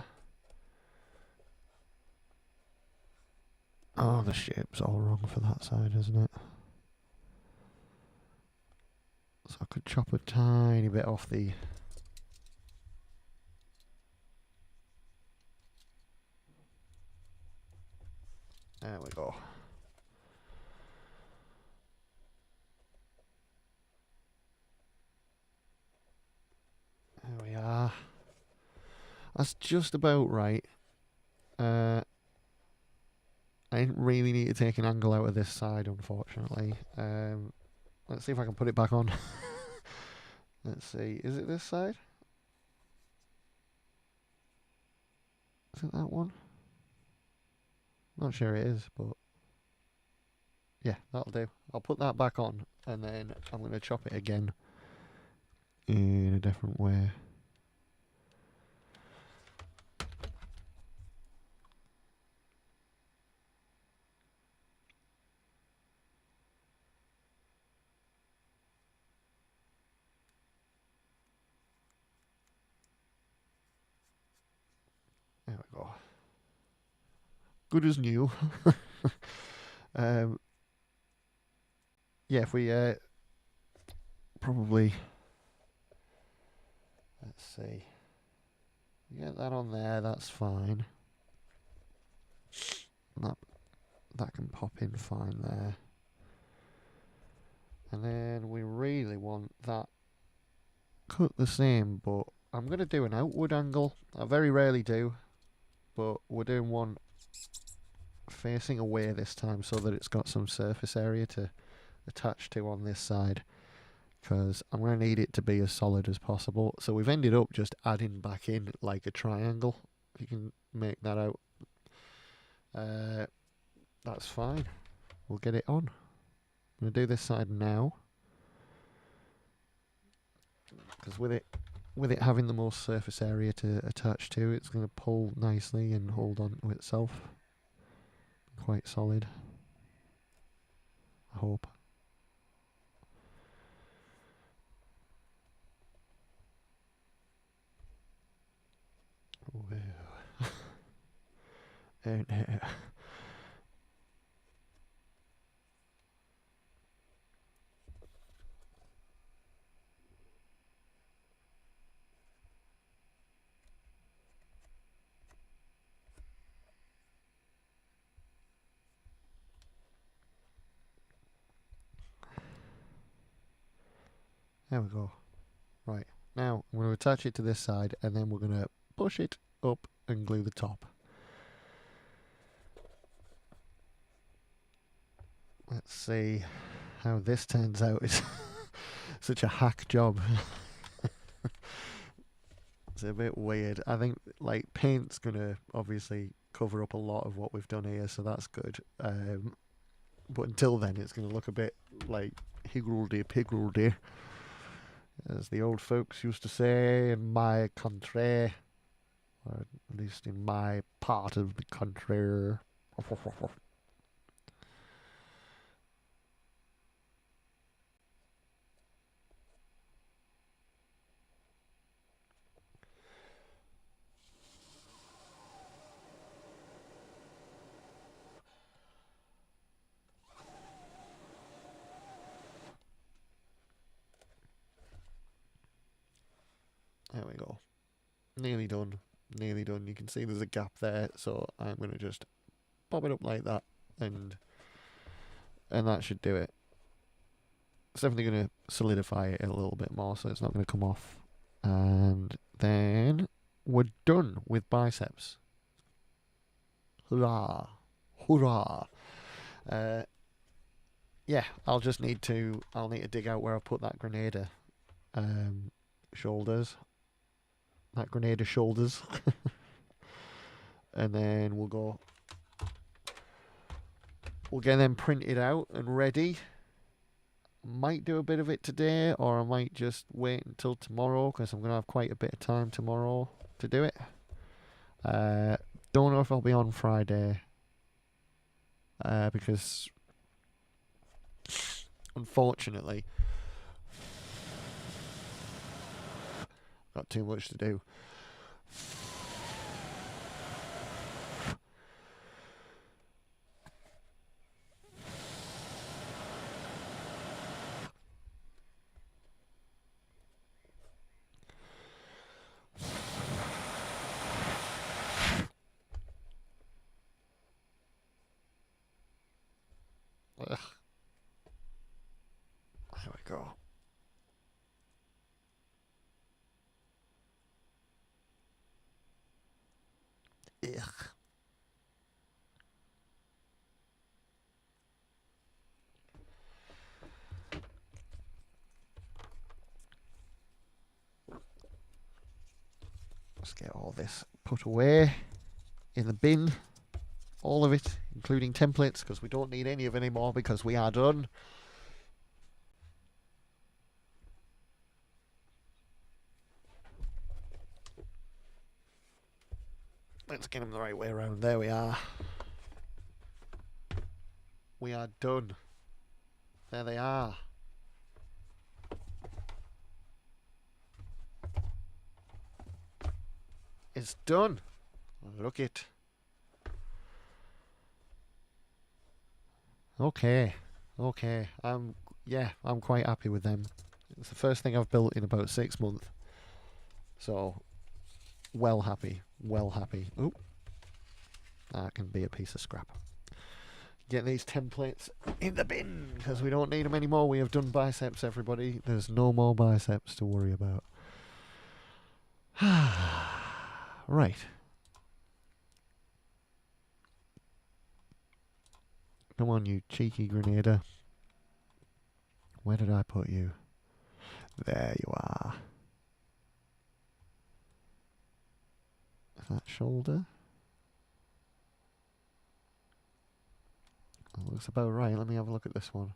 Oh, the shape's all wrong for that side, isn't it? So I could chop a tiny bit off the... There we go. There we are. That's just about right. I didn't really need to take an angle out of this side, unfortunately. Let's see if I can put it back on. Let's see. Is it this side? Is it that one? Not sure it is, but yeah, that'll do. I'll put that back on and then I'm going to chop it again in a different way. There we go. Good as new. Yeah, if we probably, let's see, get that on there, that's fine. That can pop in fine there. And then we really want that cut the same, but I'm going to do an outward angle. I very rarely do, but we're doing one facing away this time so that it's got some surface area to attach to on this side, because I'm going to need it to be as solid as possible. So we've ended up just adding back in like a triangle. If you can make that out, that's fine. We'll get it on. I'm going to do this side now, because with it having the most surface area to attach to, it's going to pull nicely and hold on to itself. Quite solid, I hope. Oh no. There we go. Right, now I'm going to attach it to this side and then we're going to push it up and glue the top. Let's see how this turns out. It's such a hack job. It's a bit weird. I think like paint's going to obviously cover up a lot of what we've done here, so that's good. But until then it's going to look a bit like higgledy-piggledy, as the old folks used to say in my country, or at least in my part of the country. There we go. Nearly done. Nearly done. You can see there's a gap there, so I'm going to just pop it up like that, and that should do it. It's definitely going to solidify it a little bit more, so it's not going to come off. And then we're done with biceps. Hurrah! Hurrah! Yeah, I'll need to dig out where I put that Grenada shoulders. That Grenada shoulders. And then we'll get them printed out and ready. Might do a bit of it today, or I might just wait until tomorrow, because I'm going to have quite a bit of time tomorrow to do it. Don't know if I'll be on Friday, because unfortunately got too much to do. Ugh. There we go. Ugh. Let's get all this put away in the bin. All of it, including templates, because we don't need any of it anymore because we are done. Let's get them the right way around. There we are. We are done. There they are. It's done. Look it. Okay. I'm quite happy with them. It's the first thing I've built in about 6 months. So, well happy. Oop. That can be a piece of scrap. Get these templates in the bin, because we don't need them anymore. We have done biceps, everybody. There's no more biceps to worry about. Right. Come on, you cheeky Grenada. Where did I put you? There you are. Is that shoulder? That looks about right. Let me have a look at this one.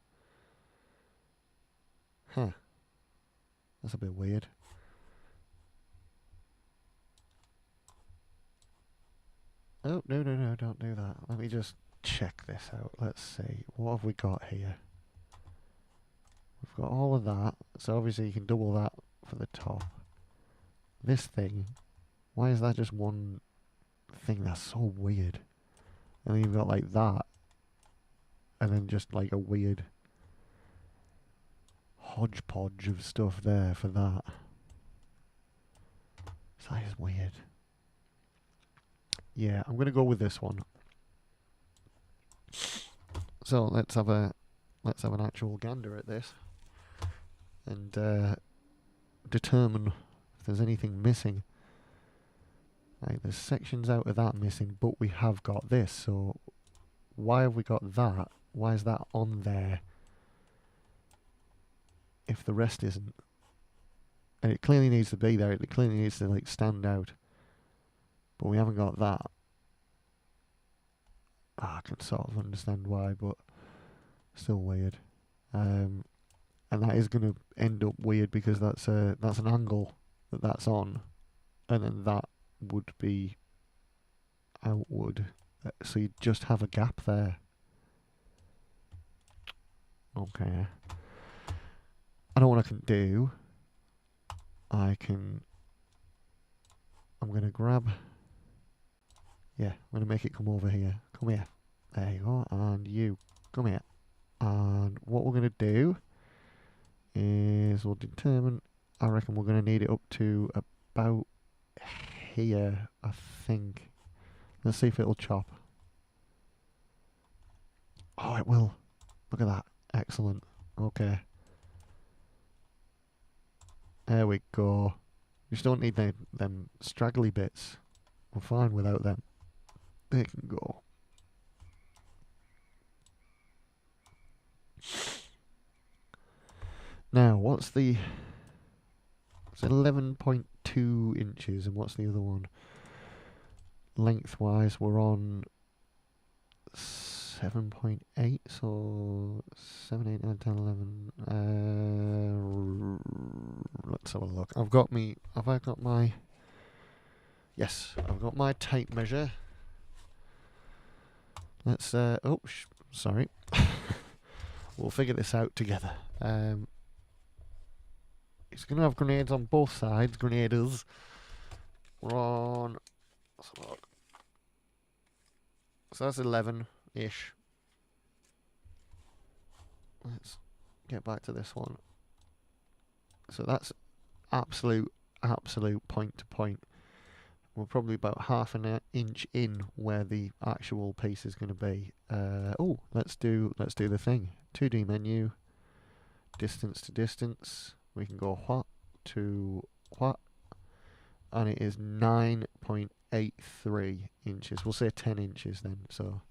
Huh. That's a bit weird. Oh, no, don't do that. Let me just check this out. Let's see. What have we got here? We've got all of that. So obviously you can double that for the top. This thing. Why is that just one thing? That's so weird. And then you've got like that. And then just like a weird hodgepodge of stuff there for that. So that is weird. Yeah, I'm going to go with this one. So let's have an actual gander at this and determine if there's anything missing. Like, there's sections out of that missing, but we have got this. So why have we got that? Why is that on there if the rest isn't? And it clearly needs to be there. It clearly needs to like stand out. But we haven't got that. I can sort of understand why, but still weird. And that is going to end up weird because that's an angle that's on, and then that would be outward. So you just have a gap there. Okay. I know what I can do. I'm going to grab... Yeah, I'm going to make it come over here. Come here. There you go. And you, come here. And what we're going to do is we'll determine... I reckon we're going to need it up to about here, I think. Let's see if it'll chop. Oh, it will. Look at that. Excellent. Okay. There we go. You just don't need them straggly bits. We're fine without them. They can go. Now, what's the... It's 11.2 inches, and what's the other one? Lengthwise, we're on 7.8, so 7, 8, 9, 10, 11. Let's have a look. Have I got my... Yes, I've got my tape measure. Let's, sorry. We'll figure this out together. It's going to have grenades on both sides, grenaders. We're on... Let's have a look. So that's 11-ish. Let's get back to this one. So that's absolute point to point. We're probably about half an inch in where the actual piece is going to be. Let's do the thing. 2D menu, distance to distance. We can go what to what, and it is 9.83 inches. We'll say 10 inches then. So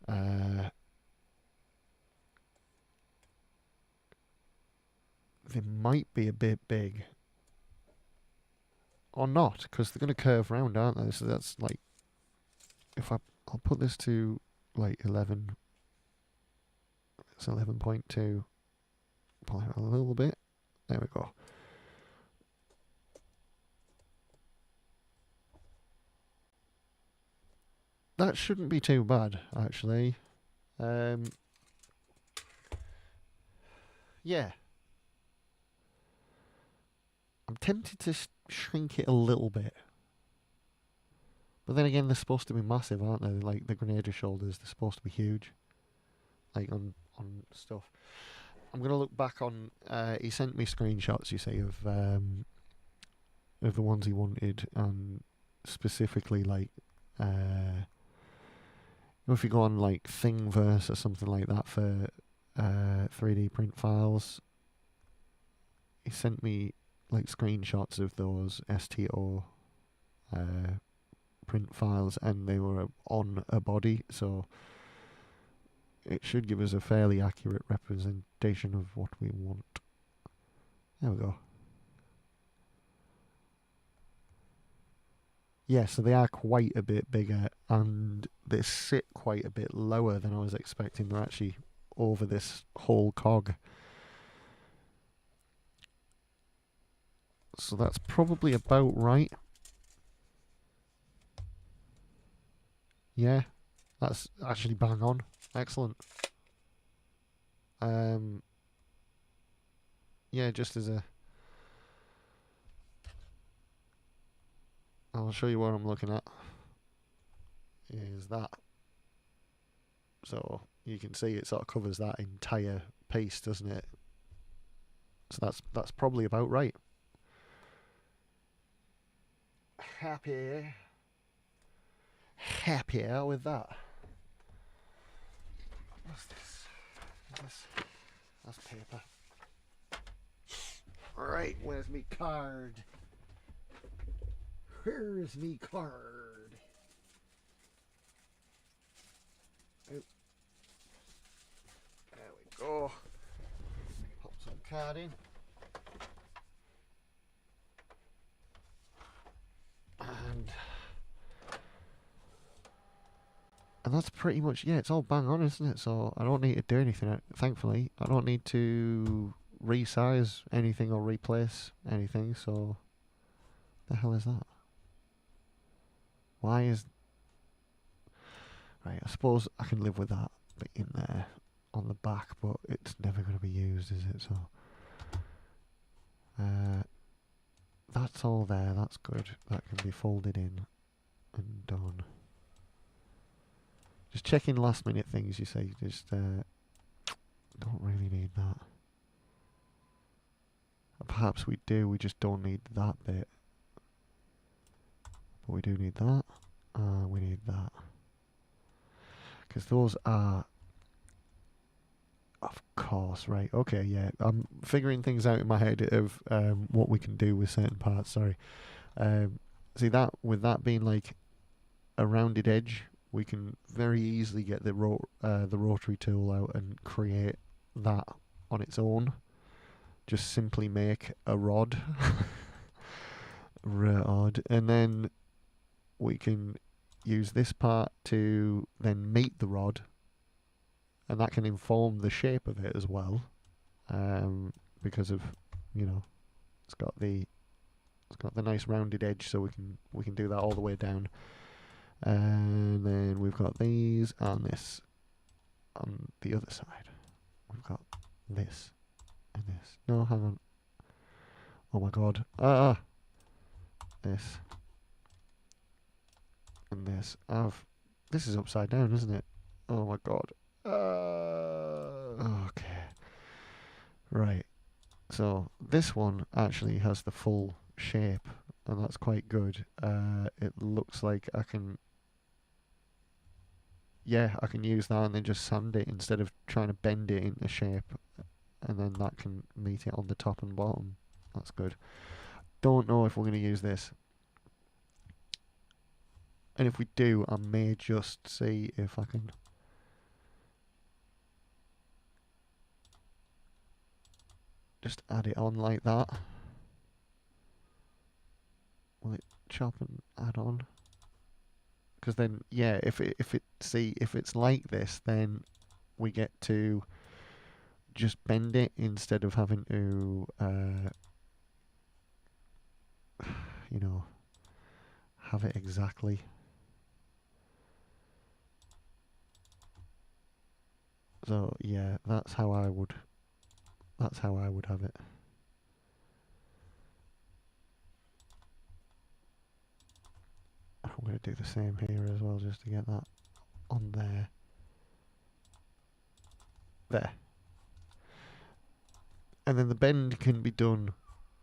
they might be a bit big. Or not, because they're going to curve round, aren't they? So that's like, if I'll put this to like 11, it's 11.2, pull it a little bit, there we go. That shouldn't be too bad, actually. Yeah. I'm tempted to shrink it a little bit. But then again, they're supposed to be massive, aren't they? Like the Grenadier shoulders, they're supposed to be huge. Like on stuff. I'm going to look back on... he sent me screenshots, you see, of the ones he wanted. And specifically, like... if you go on, like, Thingiverse or something like that for 3D print files, he sent me like screenshots of those STO print files, and they were on a body, so it should give us a fairly accurate representation of what we want. There we go. Yeah, so they are quite a bit bigger, and they sit quite a bit lower than I was expecting. They're actually over this whole cog. So that's probably about right. Yeah, that's actually bang on. Excellent. Yeah, just as a... I'll show you what I'm looking at. Is that. So you can see it sort of covers that entire piece, doesn't it? So that's probably about right. Happier with that. What's this? That's paper. Alright, where's me card? Where's me card? Oh. There we go. Pop some card in. And that's pretty much, yeah, it's all bang on, isn't it? So I don't need to do anything, thankfully. I don't need to resize anything or replace anything, so... The hell is that? Why is... Right, I suppose I can live with that bit in there on the back, but it's never going to be used, is it? So... that's all there, that's good. That can be folded in and done. Just checking last minute things, you say. Just don't really need that. perhaps we do, we just don't need that bit. But we do need that. We need that. Because those are... Of course, right. Okay, yeah. I'm figuring things out in my head of what we can do with certain parts, sorry. See that, with that being like a rounded edge, we can very easily get the rotary tool out and create that on its own. Just simply make a rod. Rod. And then we can use this part to then meet the rod, and that can inform the shape of it as well, because of, you know, it's got the nice rounded edge, so we can do that all the way down. And then we've got these and this on the other side. We've got this and this. No, hang on. Oh my god. This and this. This is upside down, isn't it? Oh my god. Okay. Right. So this one actually has the full shape, and that's quite good. It looks like I can use that and then just sand it instead of trying to bend it into shape, and then that can meet it on the top and bottom. That's good. Don't know if we're going to use this, and if we do, I may just see if I can just add it on like that. Will it chop and add on? Because then, yeah, if it's like this, then we get to just bend it instead of having to, you know, have it exactly. So yeah, that's how I would have it. I'm going to do the same here as well, just to get that on there. There. And then the bend can be done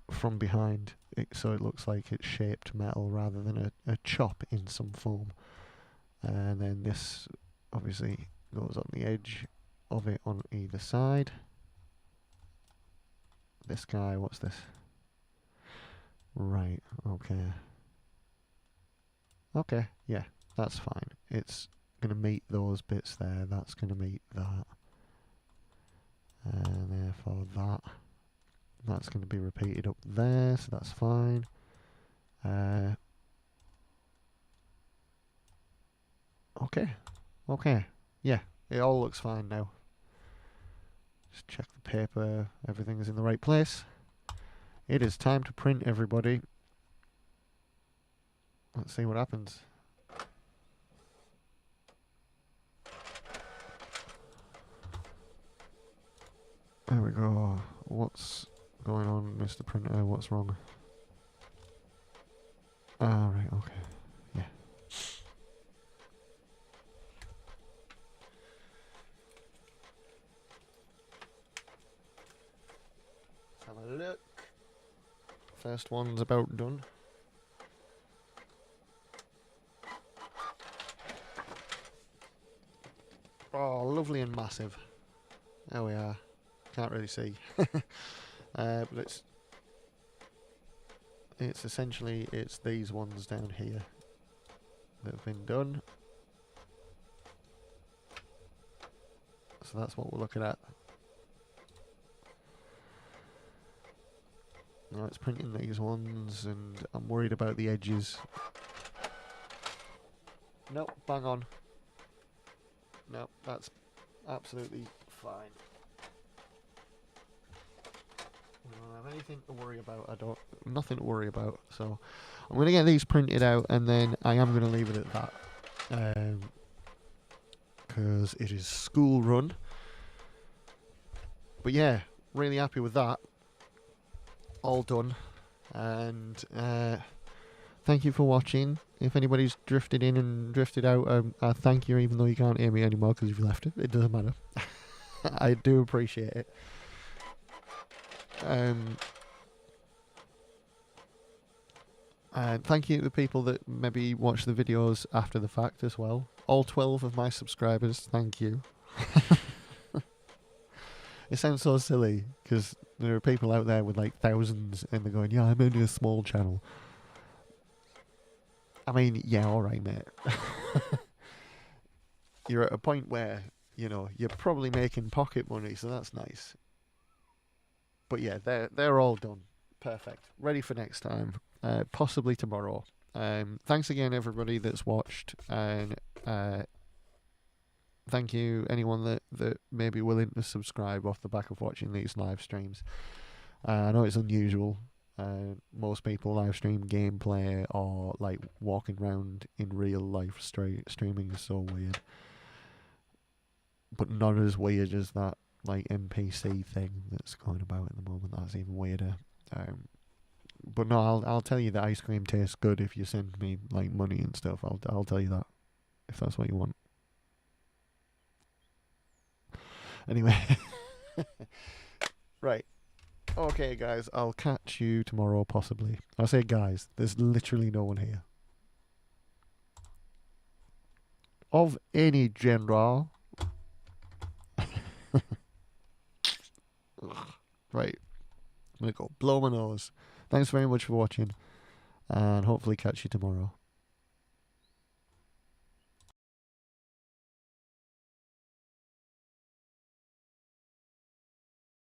from behind, so it looks like it's shaped metal rather than a chop in some form. And then this obviously goes on the edge of it on either side. This guy, what's this? Right, okay. Okay, yeah, that's fine. It's going to meet those bits there, that's going to meet that. And therefore that's going to be repeated up there, so that's fine. Okay, yeah, it all looks fine now. Just check the paper, everything is in the right place. It is time to print, everybody. Let's see what happens. There we go. What's going on, Mr. Printer? What's wrong? Ah, right, okay. Yeah. Let's have a look. First one's about done. Oh, lovely and massive. There we are. Can't really see. But it's essentially, it's these ones down here that have been done. So that's what we're looking at. Now it's printing these ones, and I'm worried about the edges. Nope, bang on. No, that's absolutely fine. I don't have anything to worry about. Nothing to worry about. So I'm going to get these printed out, and then I am going to leave it at that. Because it is school run. But yeah, really happy with that. All done. And thank you for watching. If anybody's drifted in and drifted out, I thank you, even though you can't hear me anymore because you've left it. It doesn't matter. I do appreciate it. And thank you to the people that maybe watch the videos after the fact as well. All 12 of my subscribers, thank you. It sounds so silly because there are people out there with like thousands and they're going, yeah, I'm only a small channel. I mean, yeah, alright, mate. You're at a point where, you know, you're probably making pocket money, so that's nice. But yeah, they're all done. Perfect. Ready for next time. Possibly tomorrow. Thanks again, everybody that's watched, and thank you anyone that may be willing to subscribe off the back of watching these live streams. I know it's unusual. Most people live stream gameplay or like walking around in real life. Streaming is so weird, but not as weird as that like NPC thing that's going about at the moment. That's even weirder. But no, I'll tell you that ice cream tastes good if you send me like money and stuff. I'll tell you that if that's what you want. Anyway, right. Okay, guys, I'll catch you tomorrow, possibly. I say guys, there's literally no one here. Of any gender. Right. I'm going to go blow my nose. Thanks very much for watching, and hopefully catch you tomorrow.